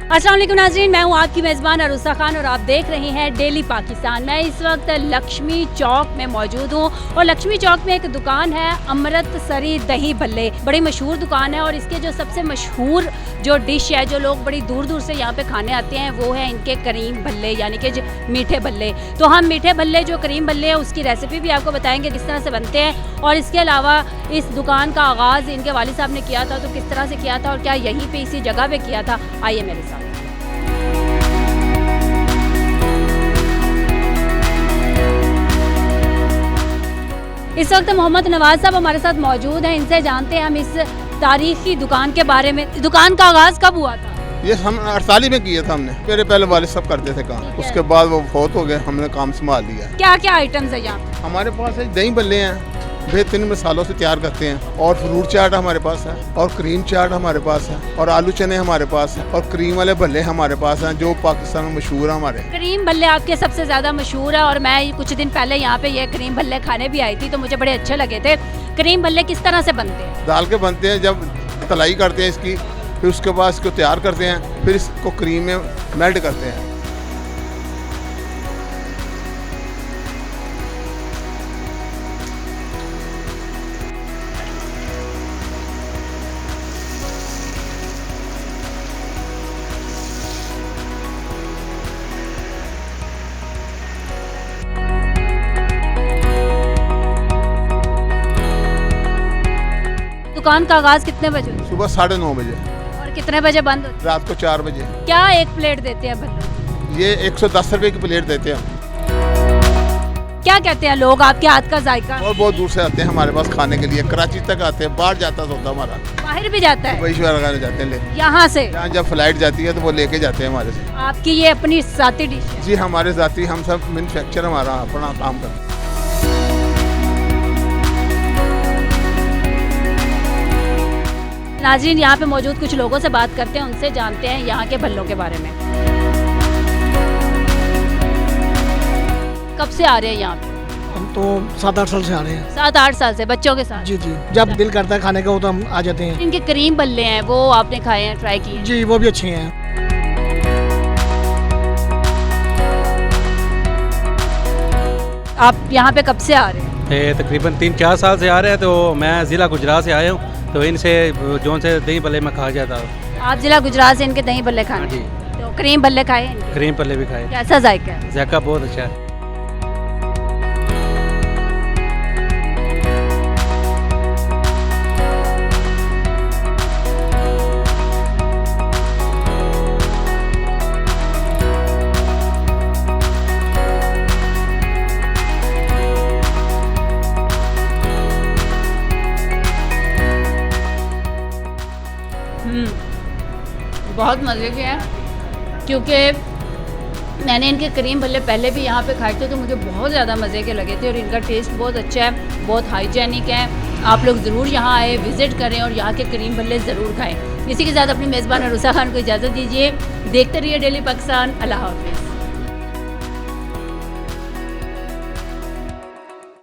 अस्सलाम वालेकुम नाज़रीन, मैं हूँ आपकी मेज़बान अरुसा खान और आप देख रहे हैं डेली पाकिस्तान। मैं इस वक्त लक्ष्मी चौक में मौजूद हूँ और लक्ष्मी चौक में एक दुकान है अमृतसरी दही भल्ले। बड़ी मशहूर दुकान है और इसके जो सबसे मशहूर जो डिश है, जो लोग बड़ी दूर दूर से यहाँ पे खाने आते हैं, वो है इनके करीम भल्ले, यानी कि मीठे भल्ले। तो हम मीठे भल्ले जो करीम भल्ले हैं उसकी रेसिपी भी आपको बताएंगे किस तरह से बनते हैं, और इसके अलावा इस दुकान का आगाज़ इनके वालिद साहब ने किया था तो किस तरह से किया था और क्या यहीं पे इसी जगह पे किया था। आइए मेरे साथ। इस वक्त मोहम्मद नवाज साहब हमारे साथ मौजूद हैं, इनसे जानते हैं हम इस तारीखी दुकान के बारे में। दुकान का आगाज़ कब हुआ था? ये हम 48 में किया था हमने। मेरे पहले वालिद सब करते थे काम, उसके बाद वो फौत हो गए, हमने काम संभाल लिया। क्या क्या आइटम्स है यहाँ? हमारे पास है दही भल्ले हैं, बेहतरीन मसालों से तैयार करते हैं, और फ्रूट चाट हमारे पास है, और क्रीम चाट हमारे पास है, और आलू चने हमारे पास है, और क्रीम वाले भल्ले हमारे पास हैं जो पाकिस्तान में मशहूर है। हमारे क्रीम भल्ले आपके सबसे ज़्यादा मशहूर है और मैं कुछ दिन पहले यहाँ पे ये क्रीम भल्ले खाने भी आई थी तो मुझे बड़े अच्छे लगे थे। क्रीम भल्ले किस तरह से बनते हैं? दाल के बनते हैं, जब तलाई करते हैं इसकी, फिर उसके बाद इसको तैयार करते हैं, फिर इसको क्रीम में मेल्ट करते हैं। दुकान का आगाज़ कितने बजे? सुबह 9:30 बजे और कितने बजे बंद? रात को 4 बजे। क्या एक प्लेट देते हैं भल्ले? ये 110 रुपए की प्लेट देते हैं। क्या कहते हैं लोग आपके हाथ का जायका? और बहुत दूर से आते हैं हमारे पास खाने के लिए, कराची तक आते हैं, बाहर जाता होता हमारा, बाहर भी जाता है? वही लगाने जाते हैं ले। यहाँ से यहाँ जब फ्लाइट जाती है तो वो लेके जाते हैं हमारे से। आपकी ये अपनी जाती डिश है? जी हमारे जाती, हम सब मैन्युफैक्चर हमारा अपना काम करते हैं। नाज़रीन, यहाँ पे मौजूद कुछ लोगों से बात करते हैं, उनसे जानते हैं यहाँ के भल्लों के बारे में। कब से आ रहे हैं यहाँ पे? हम तो 7-8 साल से आ रहे हैं। 7-8 साल से बच्चों के साथ? जी जी, जब दिल करता है खाने का हो तो हम आ जाते हैं। इनके करीम भल्ले हैं, वो आपने खाए हैं, ट्राई किए? जी, वो भी अच्छे हैं। आप यहाँ पे कब से आ रहे हैं? तकरीबन 3-4 साल से आ रहे हैं। तो मैं ज़िला गुजरात से आया हूँ, तो इनसे जौन से दही भल्ले में खा गया था। आप जिला गुजरात से इनके दही भल्ले खाए? जी। तो क्रीम भल्ले खाए हैं? क्रीम भल्ले भी खाए। कैसा जायका है? जायका बहुत अच्छा है। बहुत मज़े के हैं, क्योंकि मैंने इनके करीम भल्ले पहले भी यहाँ पे खाए थे तो मुझे बहुत ज़्यादा मज़े के लगे थे और इनका टेस्ट बहुत अच्छा है, बहुत हाइजेनिक है। आप लोग ज़रूर यहाँ आए, विज़िट करें और यहाँ के करीम भल्ले ज़रूर खाएं। इसी के साथ अपनी मेज़बान अरुसा खान को इजाज़त दीजिए। देखते रहिए डेली पाकिस्तान। अल्लाह हाफ़िज़।